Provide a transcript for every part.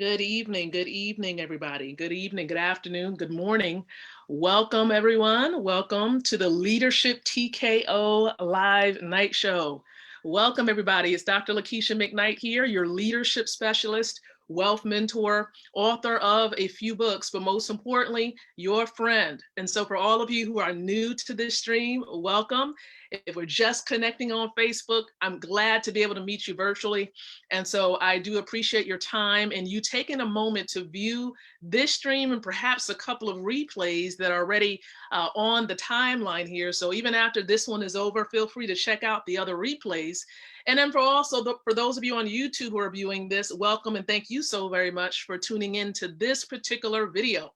Good evening, everybody. Good evening, good afternoon, good morning. Welcome, everyone. Welcome to the Leadership TKO Live Night Show. Welcome, everybody. It's Dr. Lakeisha McKnight here, your leadership specialist, wealth mentor, author of a few books, but most importantly, your friend. And so, for all of you who are new to this stream, welcome. If we're just connecting on Facebook, I'm glad to be able to meet you virtually. And so I do appreciate your time and you taking a moment to view this stream and perhaps a couple of replays that are already on the timeline here. So even after this one is over, feel free to check out the other replays. And then for those of you on YouTube who are viewing this, welcome and thank you so very much for tuning in to this particular video.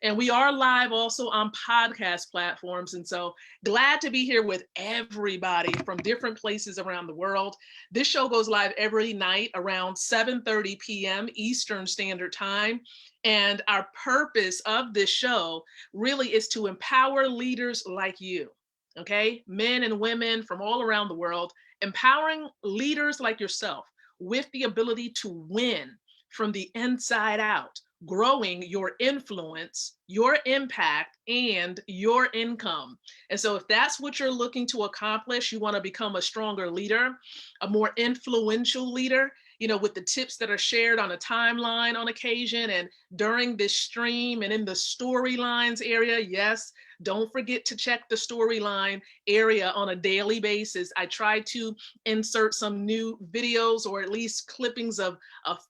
And we are live also on podcast platforms. And so glad to be here with everybody from different places around the world. This show goes live every night around 7:30 p.m. Eastern Standard Time. And our purpose of this show really is to empower leaders like you, okay? Men and women from all around the world, empowering leaders like yourself with the ability to win from the inside out, growing your influence, your impact, and your income. And so if that's what you're looking to accomplish, you want to become a stronger leader, a more influential leader, with the tips that are shared on a timeline on occasion and during this stream and in the storylines area. Yes, don't forget to check the storyline area on a daily basis. I try to insert some new videos or at least clippings of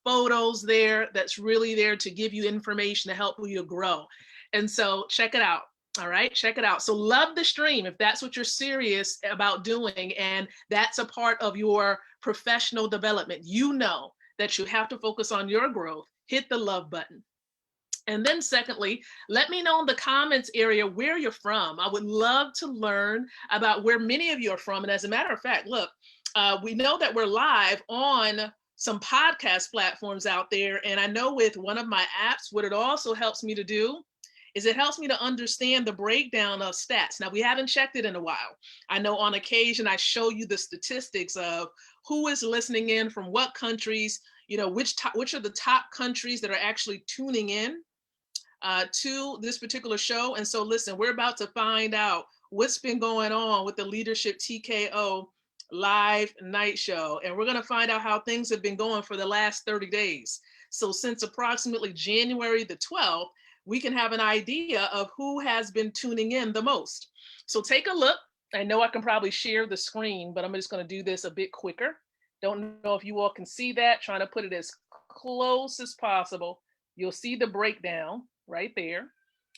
photos there that's really there to give you information to help you grow. And so check it out. All right, check it out. So love the stream if that's what you're serious about doing and that's a part of your professional development. You know that you have to focus on your growth. Hit the love button. And then secondly, let me know in the comments area where you're from. I would love to learn about where many of you are from. And as a matter of fact, look, we know that we're live on some podcast platforms out there. And I know with one of my apps, what it also helps me to do is it helps me to understand the breakdown of stats. Now, we haven't checked it in a while. I know on occasion I show you the statistics of who is listening in from what countries, which are the top countries that are actually tuning in to this particular show. And so listen, we're about to find out what's been going on with the Leadership TKO Live Night Show. And we're going to find out how things have been going for the last 30 days. So since approximately January the 12th, we can have an idea of who has been tuning in the most. So take a look. I know I can probably share the screen, but I'm just going to do this a bit quicker. Don't know if you all can see that, trying to put it as close as possible. You'll see the breakdown right there.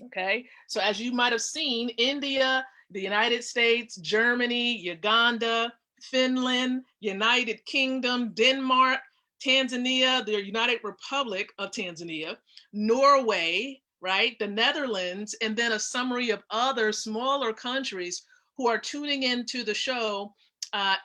Okay. So as you might have seen, India, the United States, Germany, Uganda, Finland, United Kingdom, Denmark, Tanzania, the United Republic of Tanzania, Norway, right? The Netherlands, and then a summary of other smaller countries who are tuning into the show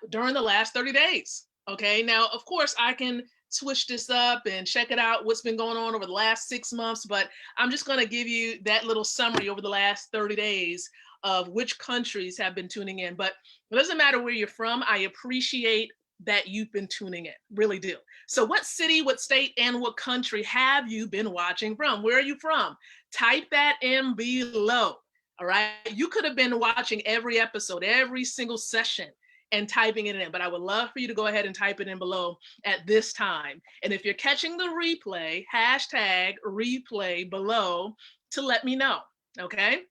during the last 30 days. Okay, now, of course, I can switch this up and check it out, what's been going on over the last 6 months, but I'm just going to give you that little summary over the last 30 days of which countries have been tuning in. But it doesn't matter where you're from. I appreciate that you've been tuning in, really do. So what city, what state, and what country have you been watching from? Where are you from? Type that in below, all right? You could have been watching every episode, every single session and typing it in, but I would love for you to go ahead and type it in below at this time. And if you're catching the replay, hashtag replay below to let me know, okay?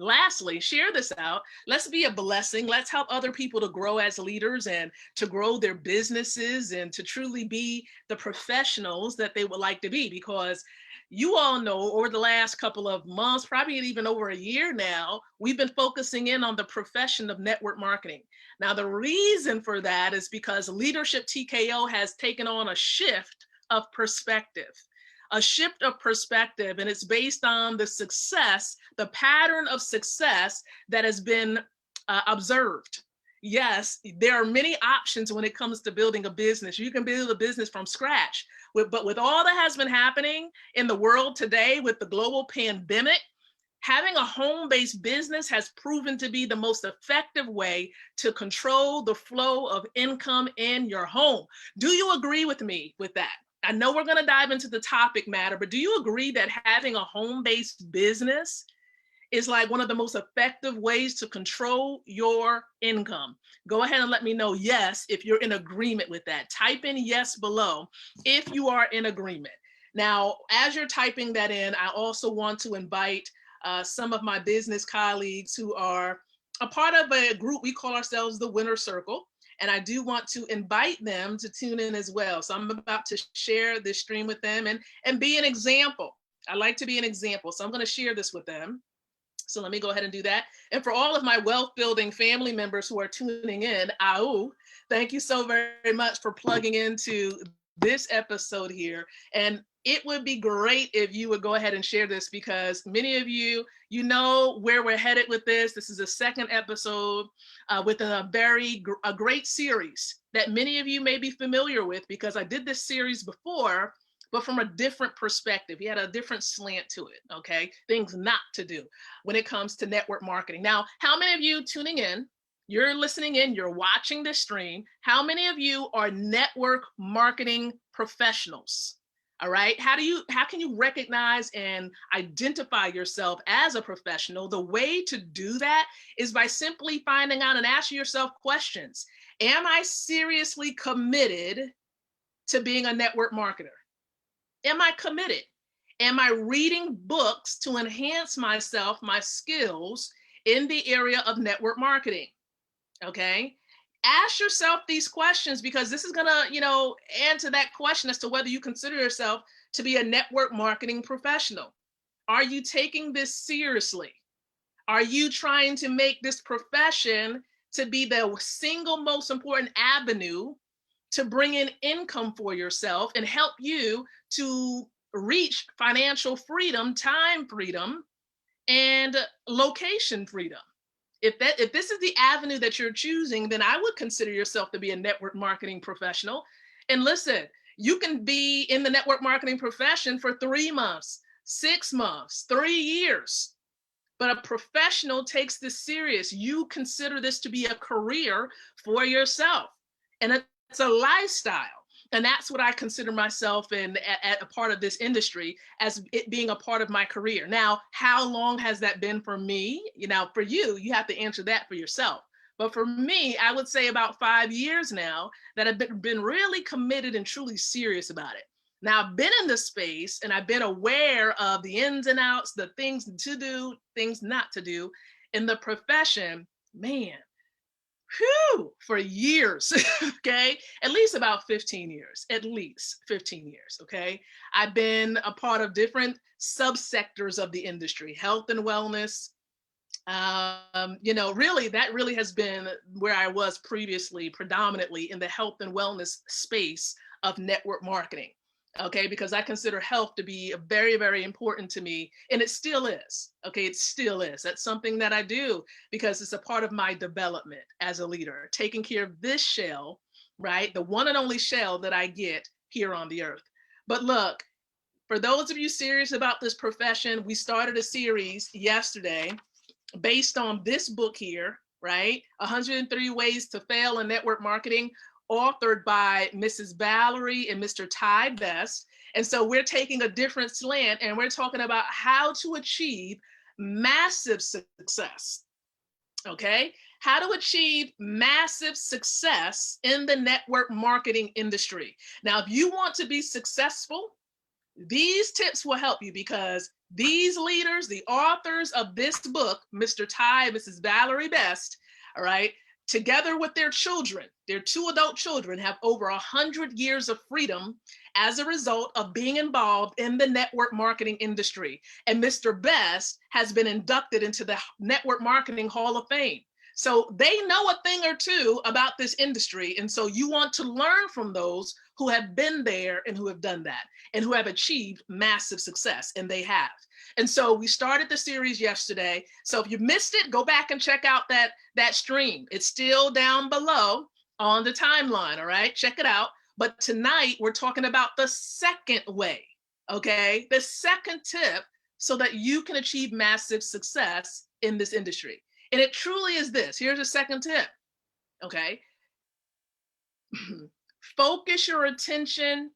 Lastly, share this out. Let's be a blessing. Let's help other people to grow as leaders and to grow their businesses and to truly be the professionals that they would like to be, because you all know over the last couple of months, probably even over a year now, we've been focusing in on the profession of network marketing. Now, the reason for that is because Leadership TKO has taken on a shift of perspective. A shift of perspective, and it's based on the success, the pattern of success that has been observed. Yes, there are many options when it comes to building a business. You can build a business from scratch, but with all that has been happening in the world today with the global pandemic, having a home-based business has proven to be the most effective way to control the flow of income in your home. Do you agree with me with that? I know we're going to dive into the topic matter, but do you agree that having a home-based business is like one of the most effective ways to control your income? Go ahead and let me know yes if you're in agreement with that. Type in yes below if you are in agreement. Now, as you're typing that in, I also want to invite some of my business colleagues who are a part of a group we call ourselves the Winner Circle. And I do want to invite them to tune in as well. So I'm about to share this stream with them and be an example. I like to be an example. So I'm going to share this with them. So let me go ahead and do that. And for all of my wealth building family members who are tuning in, thank you so very much for plugging into this episode here. And it would be great if you would go ahead and share this, because many of you, you know where we're headed with this. This is the second episode with a great series that many of you may be familiar with, because I did this series before, but from a different perspective. He had a different slant to it, okay? Things not to do when it comes to network marketing. Now, how many of you tuning in, you're listening in, you're watching this stream, how many of you are network marketing professionals? All right, how can you recognize and identify yourself as a professional? The way to do that is by simply finding out and asking yourself questions. Am I seriously committed to being a network marketer? Am I committed? Am I reading books to enhance myself, my skills in the area of network marketing? Okay. Ask yourself these questions, because this is going to, answer that question as to whether you consider yourself to be a network marketing professional. Are you taking this seriously? Are you trying to make this profession to be the single most important avenue to bring in income for yourself and help you to reach financial freedom, time freedom, and location freedom? If this is the avenue that you're choosing, then I would consider yourself to be a network marketing professional. And listen, you can be in the network marketing profession for 3 months, 6 months, 3 years. But a professional takes this serious. You consider this to be a career for yourself. And it's a lifestyle. And that's what I consider myself in at a part of this industry, as it being a part of my career. Now, how long has that been for me? For you, you have to answer that for yourself. But for me, I would say about 5 years now that I've been really committed and truly serious about it. Now, I've been in this space and I've been aware of the ins and outs, the things to do, things not to do in the profession, man, for years, okay? At least about 15 years, okay? I've been a part of different subsectors of the industry, health and wellness. That really has been where I was previously, predominantly in the health and wellness space of network marketing. Okay, because I consider health to be very, very important to me, and it still is. Okay, it still is. That's something that I do because it's a part of my development as a leader, taking care of this shell, right? The one and only shell that I get here on the earth. But look, for those of you serious about this profession, we started a series yesterday based on this book here, right? 103 Ways to Fail in Network Marketing, authored by Mrs. Valerie and Mr. Ty Best. And so we're taking a different slant and we're talking about how to achieve massive success, okay? How to achieve massive success in the network marketing industry. Now, if you want to be successful, these tips will help you, because these leaders, the authors of this book, Mr. Ty and Mrs. Valerie Best, all right, together with their children, their 2 adult children, have over 100 years of freedom as a result of being involved in the network marketing industry. And Mr. Best has been inducted into the Network Marketing Hall of Fame. So they know a thing or two about this industry. And so you want to learn from those who have been there and who have done that and who have achieved massive success, and they have. And so we started the series yesterday. So if you missed it, go back and check out that stream. It's still down below on the timeline, all right? Check it out. But tonight we're talking about the second way, okay? The second tip so that you can achieve massive success in this industry. And it truly is this. Here's a second tip, okay? Focus your attention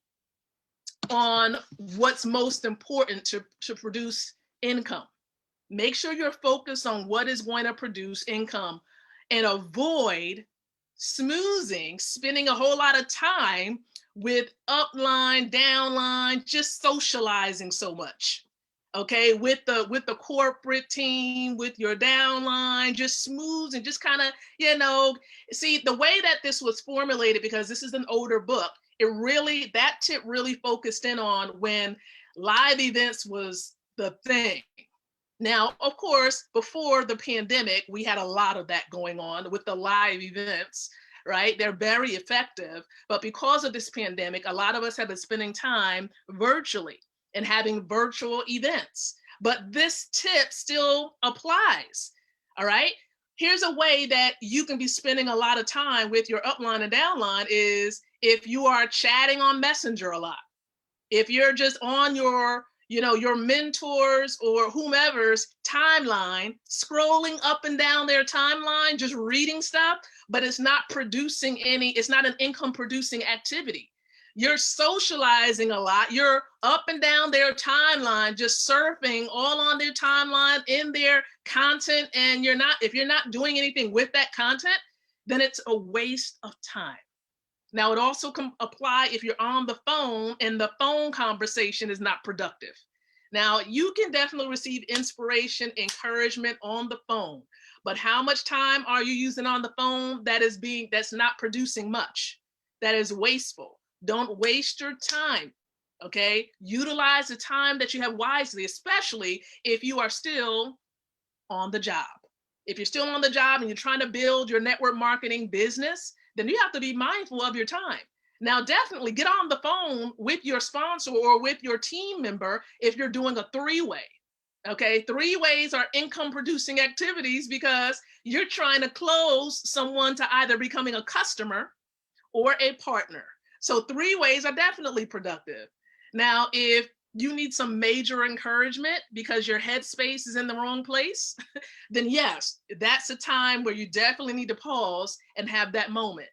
on what's most important to produce income. Make sure you're focused on what is going to produce income and avoid smoozing, spending a whole lot of time with upline, downline, just socializing so much. Okay, with the corporate team, with your downline, just smooth and just kind of, see the way that this was formulated, because this is an older book, that tip really focused in on when live events was the thing. Now, of course, before the pandemic, we had a lot of that going on with the live events, right? They're very effective. But because of this pandemic, a lot of us have been spending time virtually and having virtual events. But this tip still applies, all right? Here's a way that you can be spending a lot of time with your upline and downline is if you are chatting on Messenger a lot. If you're just on your mentors or whomever's timeline, scrolling up and down their timeline, just reading stuff, but it's not it's not an income producing activity. You're socializing a lot. You're up and down their timeline, just surfing all on their timeline in their content. And if you're not doing anything with that content, then it's a waste of time. Now, it also can apply if you're on the phone and the phone conversation is not productive. Now, you can definitely receive inspiration, encouragement on the phone, but how much time are you using on the phone that's not producing much? That is wasteful. Don't waste your time, okay? Utilize the time that you have wisely, especially if you are still on the job. If you're still on the job and you're trying to build your network marketing business, then you have to be mindful of your time. Now, definitely get on the phone with your sponsor or with your team member if you're doing a three-way. Okay, three-ways are income producing activities because you're trying to close someone to either becoming a customer or a partner. So three-ways are definitely productive. Now, if you need some major encouragement because your headspace is in the wrong place, then yes, that's a time where you definitely need to pause and have that moment.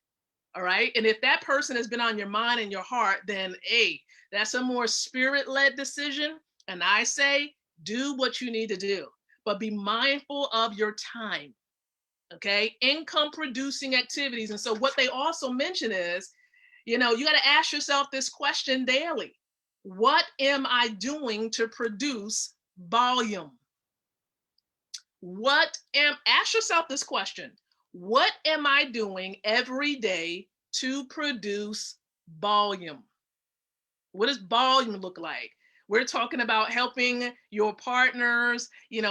All right. And if that person has been on your mind and your heart, then hey, that's a more spirit-led decision. And I say, do what you need to do, but be mindful of your time. Okay. Income producing activities. And so what they also mention is, you got to ask yourself this question daily. What am I doing to produce volume? Ask yourself this question. What am I doing every day to produce volume? What does volume look like? We're talking about helping your partners,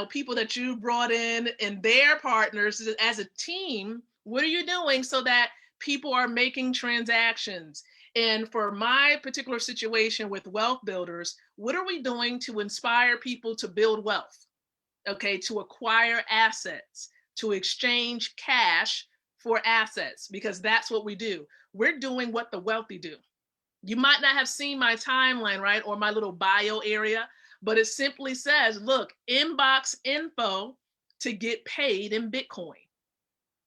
people that you brought in and their partners as a team. What are you doing so that people are making transactions? And for my particular situation with wealth builders, what are we doing to inspire people to build wealth? Okay, to acquire assets, to exchange cash for assets, because that's what we do. We're doing what the wealthy do. You might not have seen my timeline, right? Or my little bio area, but it simply says, look, inbox info to get paid in Bitcoin.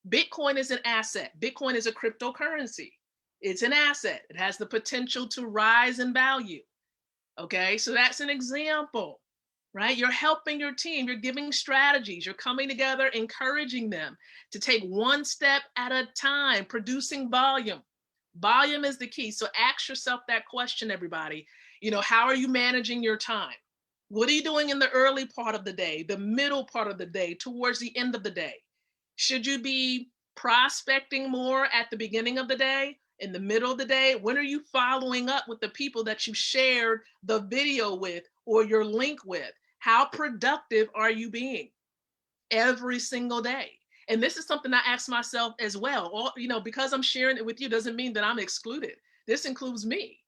Bitcoin is an asset. Bitcoin is a cryptocurrency. It's an asset. It has the potential to rise in value. Okay, so that's an example, right? You're helping your team. You're giving strategies. You're coming together, encouraging them to take one step at a time, producing volume. Volume is the key. So ask yourself that question, everybody. How are you managing your time? What are you doing in the early part of the day, the middle part of the day, towards the end of the day? Should you be prospecting more at the beginning of the day, in the middle of the day? When are you following up with the people that you shared the video with or your link with? How productive are you being every single day? And this is something I ask myself as well. Because I'm sharing it with you doesn't mean that I'm excluded. This includes me.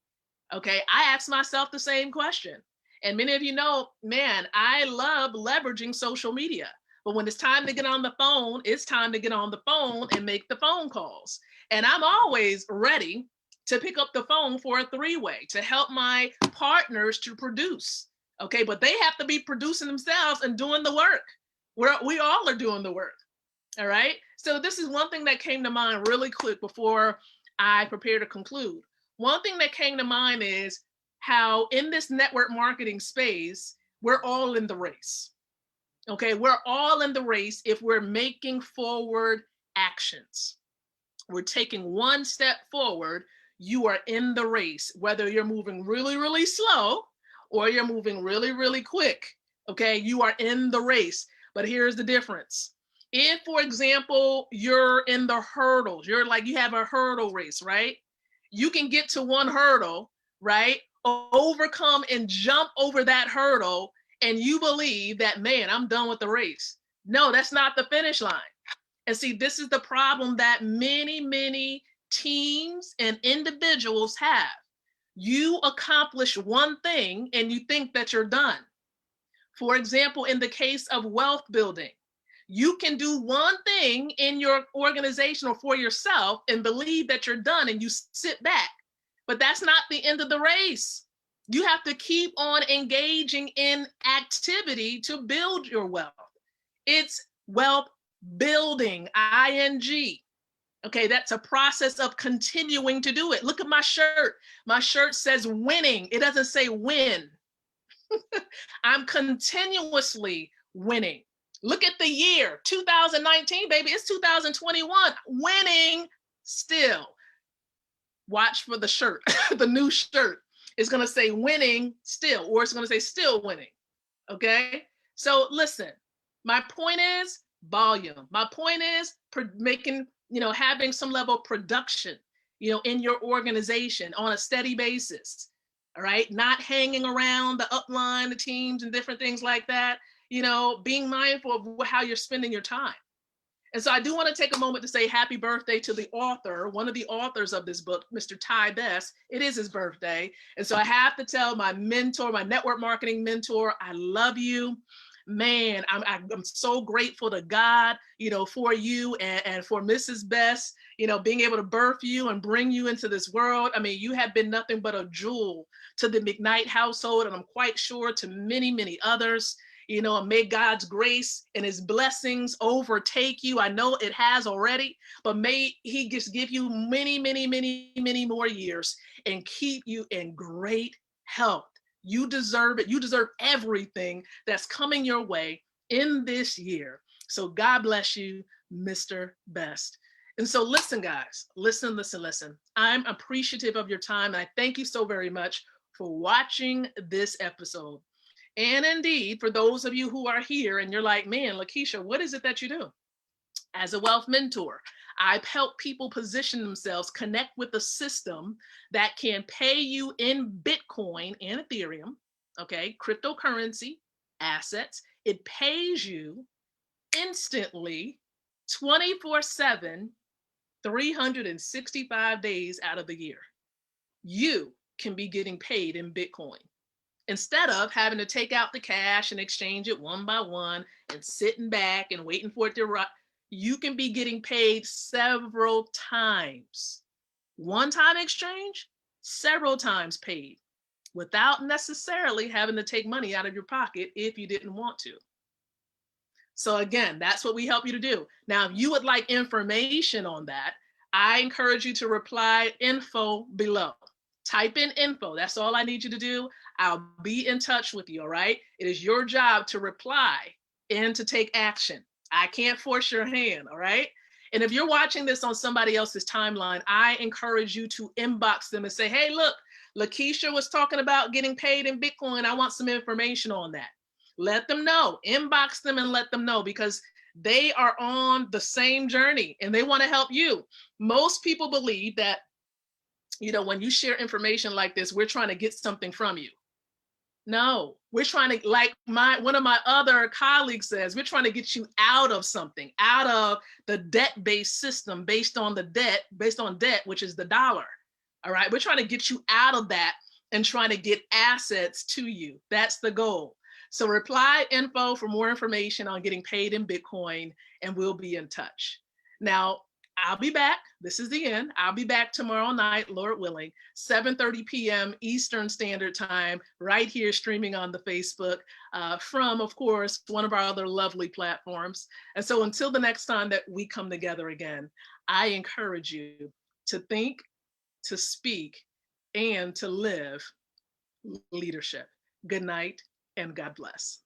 Okay, I ask myself the same question. And many of you know, man, I love leveraging social media. But when it's time to get on the phone, it's time to get on the phone and make the phone calls. And I'm always ready to pick up the phone for a three-way to help my partners to produce. Okay, but they have to be producing themselves and doing the work. We all are doing the work. All right. So this is one thing that came to mind really quick before I prepare to conclude. One thing that came to mind is, how in this network marketing space, we're all in the race. Okay, we're all in the race if we're making forward actions. We're taking one step forward, you are in the race, whether you're moving really, really slow or you're moving really, really quick. Okay, you are in the race. But here's the difference. If, for example, you're in the hurdles, you're like, you have a hurdle race, right? You can get to one hurdle, right? Overcome and jump over that hurdle, and you believe that, man, I'm done with the race. No, that's not the finish line. And see, this is the problem that many, many teams and individuals have. You accomplish one thing and you think that you're done. For example, in the case of wealth building, you can do one thing in your organization or for yourself and believe that you're done and you sit back. But that's not the end of the race. You have to keep on engaging in activity to build your wealth. It's wealth building, ing. Okay, that's a process of continuing to do it. Look at my shirt. My shirt says winning. It doesn't say win. I'm continuously winning. Look at the year, 2019, baby. It's 2021. Winning still. Watch for the shirt. The new shirt is going to say winning still, or it's going to say still winning. Okay? So listen, my point is volume. My point is making, having some level of production, in your organization on a steady basis. All right. Not hanging around the upline, the teams and different things like that, being mindful of how you're spending your time. And so I do want to take a moment to say happy birthday to the author, one of the authors of this book, Mr. Ty Best. It is his birthday. And so I have to tell my mentor, my network marketing mentor, I love you. Man, I'm so grateful to God, for you and for Mrs. Best, being able to birth you and bring you into this world. I mean, you have been nothing but a jewel to the McKnight household, and I'm quite sure to many, many others. And may God's grace and his blessings overtake you. I know it has already, but may he just give you many, many, many, many more years and keep you in great health. You deserve it. You deserve everything that's coming your way in this year. So God bless you, Mr. Best. And so listen, guys, listen. I'm appreciative of your time. And I thank you so very much for watching this episode. And indeed, for those of you who are here and you're like, man, Lakeisha, what is it that you do? As a wealth mentor, I've helped people position themselves, connect with a system that can pay you in Bitcoin and Ethereum, okay, cryptocurrency, assets. It pays you instantly, 24/7, 365 days out of the year. You can be getting paid in Bitcoin instead of having to take out the cash and exchange it one by one and sitting back and waiting for it to run. You can be getting paid several times. One-time exchange, several times paid without necessarily having to take money out of your pocket if you didn't want to. So again, that's what we help you to do. Now, if you would like information on that, I encourage you to reply info below. Type in info. That's all I need you to do. I'll be in touch with you, all right? It is your job to reply and to take action. I can't force your hand, all right? And if you're watching this on somebody else's timeline, I encourage you to inbox them and say, hey, look, Lakeisha was talking about getting paid in Bitcoin. I want some information on that. Let them know. Inbox them and let them know, because they are on the same journey and they want to help you. Most people believe that, when you share information like this, we're trying to get something from you. No, we're trying to, like one of my other colleagues says, we're trying to get you out of something, out of the debt-based system based on debt, which is the dollar. All right. We're trying to get you out of that and trying to get assets to you. That's the goal. So reply info for more information on getting paid in Bitcoin, and we'll be in touch. Now, I'll be back. This is the end. I'll be back tomorrow night, Lord willing, 7:30 p.m. Eastern Standard Time, right here streaming on the Facebook from, of course, one of our other lovely platforms. And so until the next time that we come together again, I encourage you to think, to speak, and to live leadership. Good night and God bless.